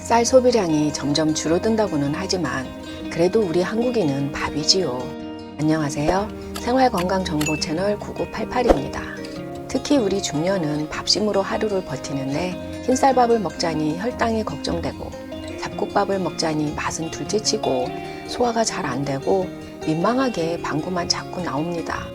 쌀 소비량이 점점 줄어든다고는 하지만 그래도 우리 한국인은 밥이지요. 안녕하세요. 생활건강정보 채널 9988입니다. 특히 우리 중년은 밥심으로 하루를 버티는데 흰쌀밥을 먹자니 혈당이 걱정되고 잡곡밥을 먹자니 맛은 둘째치고 소화가 잘 안되고 민망하게 방구만 자꾸 나옵니다.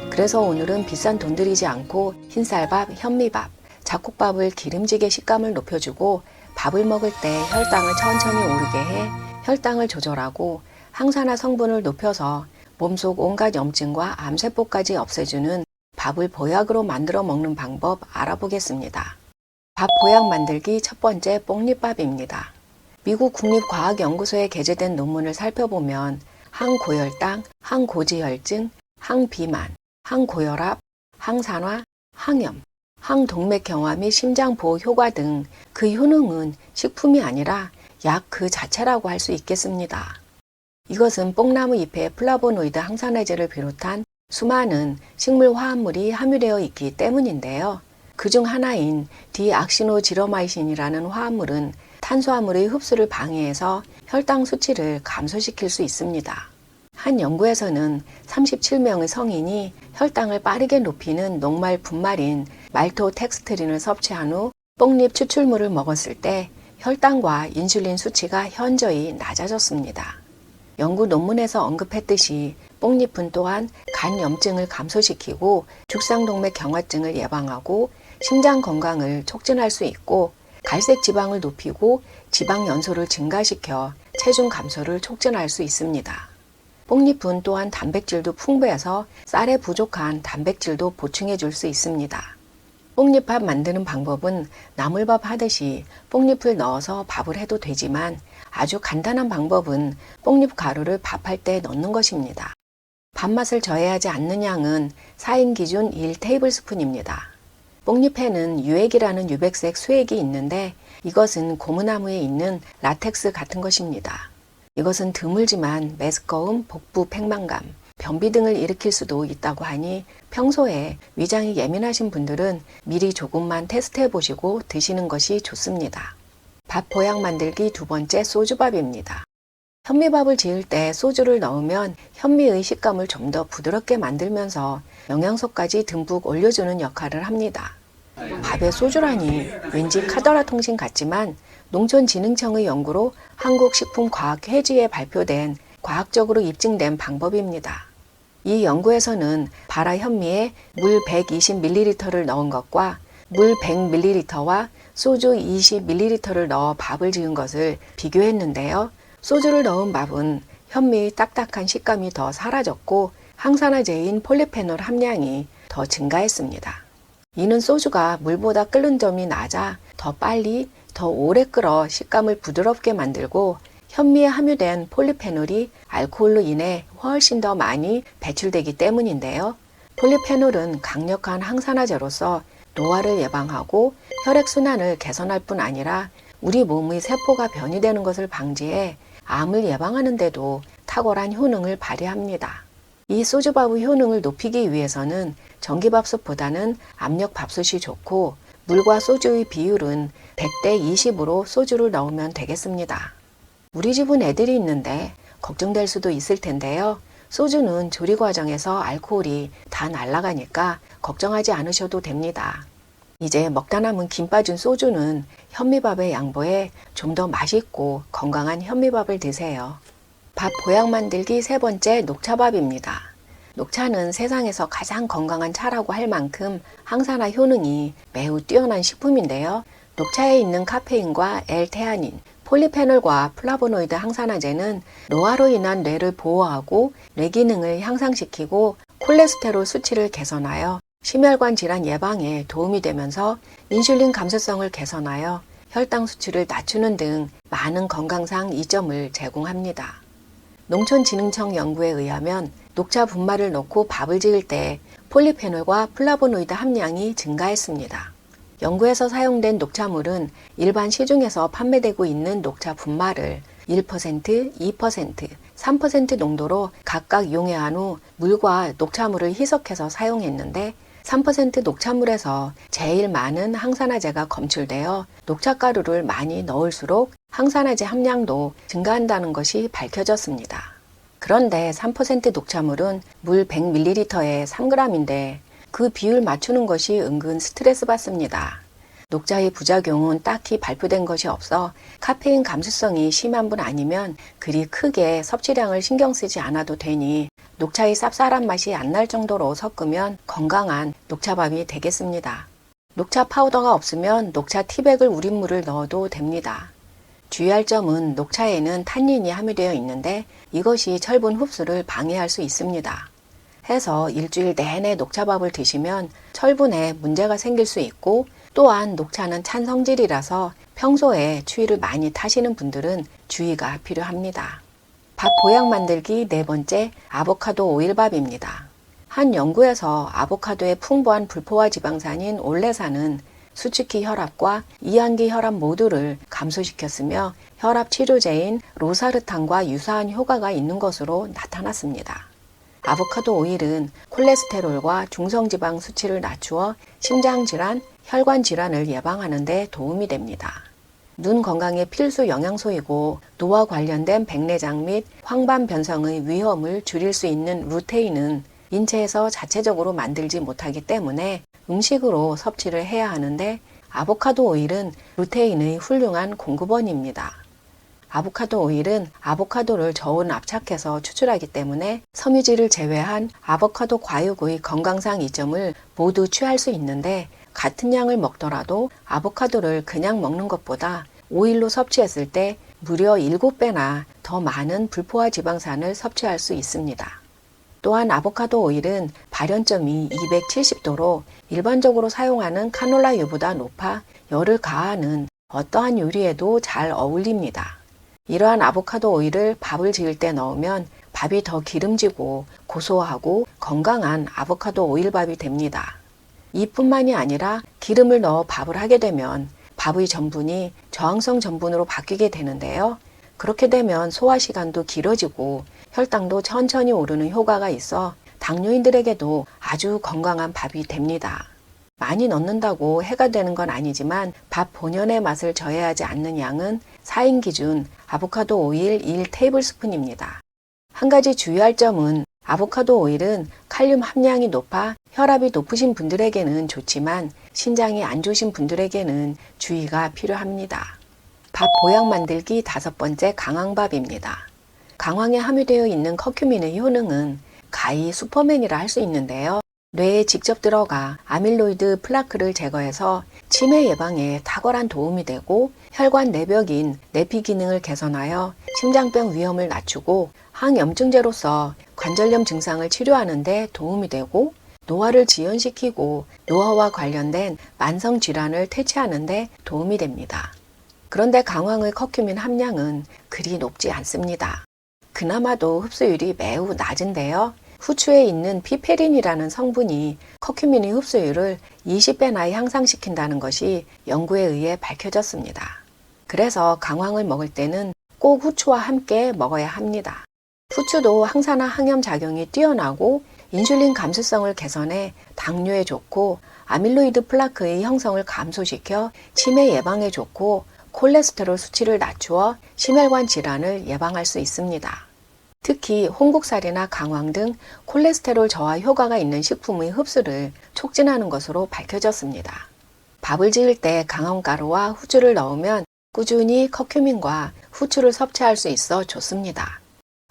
그래서 오늘은 비싼 돈 들이지 않고 흰쌀밥, 현미밥, 잡곡밥을 기름지게 식감을 높여주고 밥을 먹을 때 혈당을 천천히 오르게 해 혈당을 조절하고 항산화 성분을 높여서 몸속 온갖 염증과 암세포까지 없애주는 밥을 보약으로 만들어 먹는 방법 알아보겠습니다. 밥 보약 만들기 첫 번째 뽕잎밥입니다. 미국 국립과학연구소에 게재된 논문을 살펴보면 항고혈당, 항고지혈증, 항비만, 항고혈압, 항산화, 항염, 항동맥경화 및 심장보호 효과 등 그 효능은 식품이 아니라 약 그 자체라고 할 수 있겠습니다. 이것은 뽕나무 잎에 플라보노이드 항산화제를 비롯한 수많은 식물 화합물이 함유되어 있기 때문인데요. 그중 하나인 디악시노지로마이신이라는 화합물은 탄수화물의 흡수를 방해해서 혈당 수치를 감소시킬 수 있습니다. 한 연구에서는 37명의 성인이 혈당을 빠르게 높이는 녹말 분말인 말토텍스트린을 섭취한 후 뽕잎 추출물을 먹었을 때 혈당과 인슐린 수치가 현저히 낮아졌습니다. 연구 논문에서 언급했듯이 뽕잎은 또한 간 염증을 감소시키고 죽상동맥 경화증을 예방하고 심장 건강을 촉진할 수 있고 갈색 지방을 높이고 지방 연소를 증가시켜 체중 감소를 촉진할 수 있습니다. 뽕잎은 또한 단백질도 풍부해서 쌀에 부족한 단백질도 보충해 줄 수 있습니다. 뽕잎밥 만드는 방법은 나물밥 하듯이 뽕잎을 넣어서 밥을 해도 되지만 아주 간단한 방법은 뽕잎 가루를 밥할 때 넣는 것입니다. 밥맛을 저해하지 않는 양은 4인 기준 1테이블스푼입니다. 뽕잎에는 유액이라는 유백색 수액이 있는데 이것은 고무나무에 있는 라텍스 같은 것입니다. 이것은 드물지만 메스꺼움, 복부 팽만감, 변비 등을 일으킬 수도 있다고 하니 평소에 위장이 예민하신 분들은 미리 조금만 테스트해 보시고 드시는 것이 좋습니다. 밥 보약 만들기 두 번째 소주밥입니다. 현미밥을 지을 때 소주를 넣으면 현미의 식감을 좀 더 부드럽게 만들면서 영양소까지 듬뿍 올려주는 역할을 합니다. 밥에 소주라니 왠지 카더라 통신 같지만 농촌진흥청의 연구로 한국식품과학회지에 발표된 과학적으로 입증된 방법입니다. 이 연구에서는 발화 현미에 물 120ml를 넣은 것과 물 100ml와 소주 20ml를 넣어 밥을 지은 것을 비교했는데요. 소주를 넣은 밥은 현미의 딱딱한 식감이 더 사라졌고 항산화제인 폴리페놀 함량이 더 증가했습니다. 이는 소주가 물보다 끓는 점이 낮아 더 빨리, 더 오래 끓어 식감을 부드럽게 만들고 현미에 함유된 폴리페놀이 알코올로 인해 훨씬 더 많이 배출되기 때문인데요. 폴리페놀은 강력한 항산화제로서 노화를 예방하고 혈액순환을 개선할 뿐 아니라 우리 몸의 세포가 변이되는 것을 방지해 암을 예방하는 데도 탁월한 효능을 발휘합니다. 이 소주밥의 효능을 높이기 위해서는 전기밥솥보다는 압력밥솥이 좋고 물과 소주의 비율은 100대 20으로 소주를 넣으면 되겠습니다. 우리 집은 애들이 있는데 걱정될 수도 있을 텐데요. 소주는 조리 과정에서 알코올이 다 날아가니까 걱정하지 않으셔도 됩니다. 이제 먹다 남은 김 빠진 소주는 현미밥에 양보해 좀 더 맛있고 건강한 현미밥을 드세요. 밥 보약 만들기 세 번째 녹차밥입니다. 녹차는 세상에서 가장 건강한 차라고 할 만큼 항산화 효능이 매우 뛰어난 식품인데요. 녹차에 있는 카페인과 L테아닌, 폴리페놀과 플라보노이드 항산화제는 노화로 인한 뇌를 보호하고 뇌 기능을 향상시키고 콜레스테롤 수치를 개선하여 심혈관 질환 예방에 도움이 되면서 인슐린 감수성을 개선하여 혈당 수치를 낮추는 등 많은 건강상 이점을 제공합니다. 농촌진흥청 연구에 의하면 녹차 분말을 넣고 밥을 지을 때 폴리페놀과 플라보노이드 함량이 증가했습니다. 연구에서 사용된 녹차물은 일반 시중에서 판매되고 있는 녹차 분말을 1%, 2%, 3% 농도로 각각 용해한 후 물과 녹차물을 희석해서 사용했는데 3% 녹차물에서 제일 많은 항산화제가 검출되어 녹차가루를 많이 넣을수록 항산화제 함량도 증가한다는 것이 밝혀졌습니다. 그런데 3% 녹차물은 물 100ml에 3g인데 그 비율 맞추는 것이 은근 스트레스 받습니다. 녹차의 부작용은 딱히 발표된 것이 없어 카페인 감수성이 심한 분 아니면 그리 크게 섭취량을 신경 쓰지 않아도 되니 녹차의 쌉쌀한 맛이 안 날 정도로 섞으면 건강한 녹차밥이 되겠습니다. 녹차 파우더가 없으면 녹차 티백을 우린 물을 넣어도 됩니다. 주의할 점은 녹차에는 탄닌이 함유되어 있는데 이것이 철분 흡수를 방해할 수 있습니다. 해서 일주일 내내 녹차밥을 드시면 철분에 문제가 생길 수 있고 또한 녹차는 찬 성질이라서 평소에 추위를 많이 타시는 분들은 주의가 필요합니다. 밥 보약 만들기 네 번째, 아보카도 오일밥입니다. 한 연구에서 아보카도의 풍부한 불포화 지방산인 올레산은 수축기 혈압과 이항기 혈압 모두를 감소시켰으며 혈압 치료제인 로사르탄과 유사한 효과가 있는 것으로 나타났습니다. 아보카도 오일은 콜레스테롤과 중성지방 수치를 낮추어 심장질환, 혈관질환을 예방하는 데 도움이 됩니다. 눈 건강에 필수 영양소이고 노화 관련된 백내장 및 황반 변성의 위험을 줄일 수 있는 루테인은 인체에서 자체적으로 만들지 못하기 때문에 음식으로 섭취를 해야 하는데 아보카도 오일은 루테인의 훌륭한 공급원입니다. 아보카도 오일은 아보카도를 저온 압착해서 추출하기 때문에 섬유질을 제외한 아보카도 과육의 건강상 이점을 모두 취할 수 있는데 같은 양을 먹더라도 아보카도를 그냥 먹는 것보다 오일로 섭취했을 때 무려 7배나 더 많은 불포화 지방산을 섭취할 수 있습니다. 또한 아보카도 오일은 발연점이 270도로 일반적으로 사용하는 카놀라유보다 높아 열을 가하는 어떠한 요리에도 잘 어울립니다. 이러한 아보카도 오일을 밥을 지을 때 넣으면 밥이 더 기름지고 고소하고 건강한 아보카도 오일밥이 됩니다. 이뿐만이 아니라 기름을 넣어 밥을 하게 되면 밥의 전분이 저항성 전분으로 바뀌게 되는데요. 그렇게 되면 소화 시간도 길어지고 혈당도 천천히 오르는 효과가 있어 당뇨인들에게도 아주 건강한 밥이 됩니다. 많이 넣는다고 해가 되는 건 아니지만 밥 본연의 맛을 저해하지 않는 양은 4인 기준 아보카도 오일 1테이블스푼입니다. 한 가지 주의할 점은 아보카도 오일은 칼륨 함량이 높아 혈압이 높으신 분들에게는 좋지만 신장이 안 좋으신 분들에게는 주의가 필요합니다. 밥 보약 만들기 다섯 번째, 강황밥입니다. 강황에 함유되어 있는 커큐민의 효능은 가히 슈퍼맨이라 할 수 있는데요. 뇌에 직접 들어가 아밀로이드 플라크를 제거해서 치매 예방에 탁월한 도움이 되고 혈관 내벽인 내피 기능을 개선하여 심장병 위험을 낮추고 항염증제로서 관절염 증상을 치료하는 데 도움이 되고 노화를 지연시키고 노화와 관련된 만성 질환을 퇴치하는 데 도움이 됩니다. 그런데 강황의 커큐민 함량은 그리 높지 않습니다. 그나마도 흡수율이 매우 낮은데요. 후추에 있는 피페린이라는 성분이 커큐민의 흡수율을 20배나 향상시킨다는 것이 연구에 의해 밝혀졌습니다. 그래서 강황을 먹을 때는 꼭 후추와 함께 먹어야 합니다. 후추도 항산화 항염 작용이 뛰어나고 인슐린 감수성을 개선해 당뇨에 좋고 아밀로이드 플라크의 형성을 감소시켜 치매 예방에 좋고 콜레스테롤 수치를 낮추어 심혈관 질환을 예방할 수 있습니다. 특히 홍국살이나 강황 등 콜레스테롤 저하 효과가 있는 식품의 흡수를 촉진하는 것으로 밝혀졌습니다. 밥을 지을 때 강황가루와 후추를 넣으면 꾸준히 커큐민과 후추를 섭취할 수 있어 좋습니다.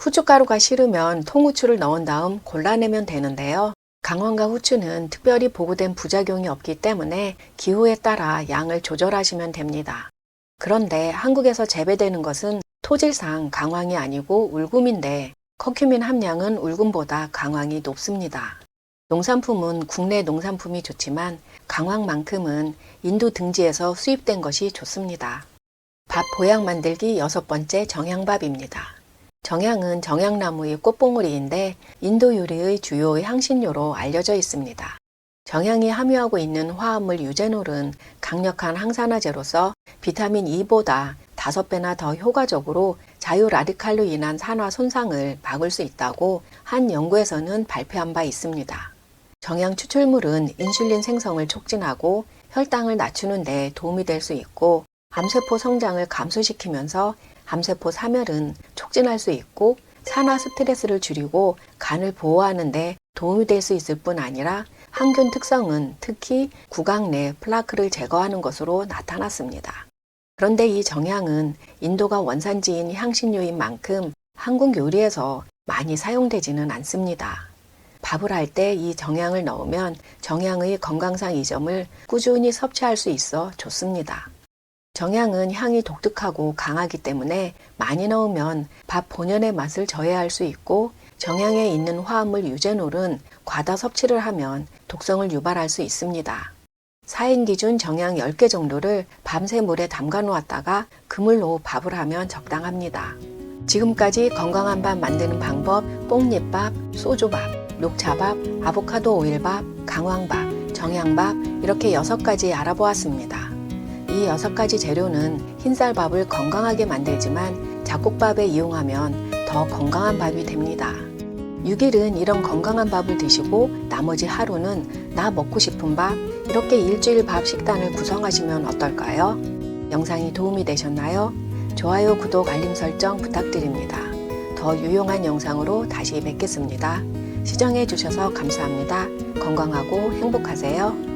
후춧가루가 싫으면 통후추를 넣은 다음 골라내면 되는데요. 강황과 후추는 특별히 보고된 부작용이 없기 때문에 기호에 따라 양을 조절하시면 됩니다. 그런데 한국에서 재배되는 것은 토질상 강황이 아니고 울금인데 커큐민 함량은 울금보다 강황이 높습니다. 농산품은 국내 농산품이 좋지만 강황만큼은 인도 등지에서 수입된 것이 좋습니다. 밥 보약 만들기 여섯 번째, 정향밥입니다. 정향은 정향나무의 꽃봉오리인데 인도 요리의 주요 향신료로 알려져 있습니다. 정향이 함유하고 있는 화합물 유제놀은 강력한 항산화제로서 비타민 E보다 5배나 더 효과적으로 자유라디칼로 인한 산화 손상을 막을 수 있다고 한 연구에서는 발표한 바 있습니다. 정향 추출물은 인슐린 생성을 촉진하고 혈당을 낮추는 데 도움이 될 수 있고 암세포 성장을 감소시키면서 암세포 사멸은 촉진할 수 있고 산화 스트레스를 줄이고 간을 보호하는 데 도움이 될 수 있을 뿐 아니라 항균 특성은 특히 구강 내 플라크를 제거하는 것으로 나타났습니다. 그런데 이 정향은 인도가 원산지인 향신료인 만큼 한국 요리에서 많이 사용되지는 않습니다. 밥을 할 때 이 정향을 넣으면 정향의 건강상 이점을 꾸준히 섭취할 수 있어 좋습니다. 정향은 향이 독특하고 강하기 때문에 많이 넣으면 밥 본연의 맛을 저해할 수 있고 정향에 있는 화합물 유제놀은 과다 섭취를 하면 독성을 유발할 수 있습니다. 4인 기준 정향 10개 정도를 밤새 물에 담가 놓았다가 그물로 밥을 하면 적당합니다. 지금까지 건강한 밥 만드는 방법, 뽕잎밥, 소주밥, 녹차밥, 아보카도 오일밥, 강황밥, 정향밥 이렇게 6가지 알아보았습니다. 이 6가지 재료는 흰쌀밥을 건강하게 만들지만 잡곡밥에 이용하면 더 건강한 밥이 됩니다. 6일은 이런 건강한 밥을 드시고 나머지 하루는 나 먹고 싶은 밥 이렇게 일주일 밥 식단을 구성하시면 어떨까요? 영상이 도움이 되셨나요? 좋아요, 구독, 알림 설정 부탁드립니다. 더 유용한 영상으로 다시 뵙겠습니다. 시청해 주셔서 감사합니다. 건강하고 행복하세요.